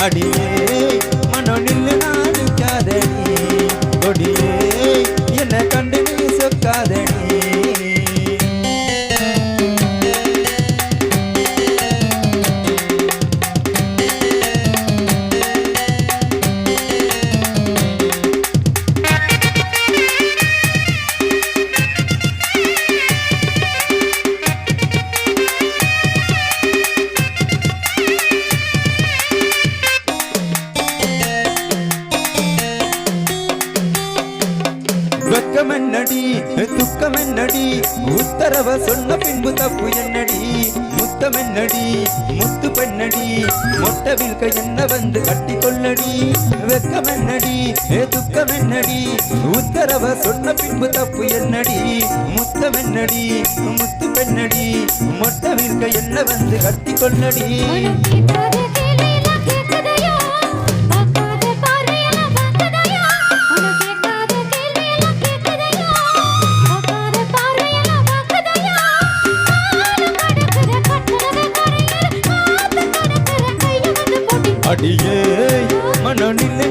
அடியே மனோ நில்லு நாடுக்காதடி கொடியே என்ன கண்டு நீ சொக்காதடி வெக்கமென்னடி துக்கமென்னடி உத்தரவ சொன்ன பின்பு தப்பு என்னடி முத்தமென்னடி முத்து பெண்ணடி மொட்டை வில்க என்ன வந்து கட்டி கொள்ளடி வெக்கமென்னடி துக்கமென்னடி உத்தரவ சொன்ன பின்பு தப்பு என்னடி முத்தமென்னடி முத்து பெண்ணடி மொட்டை வில்க என்ன வந்து கட்டி கொள்ளடி அடியே மனோ நில்லு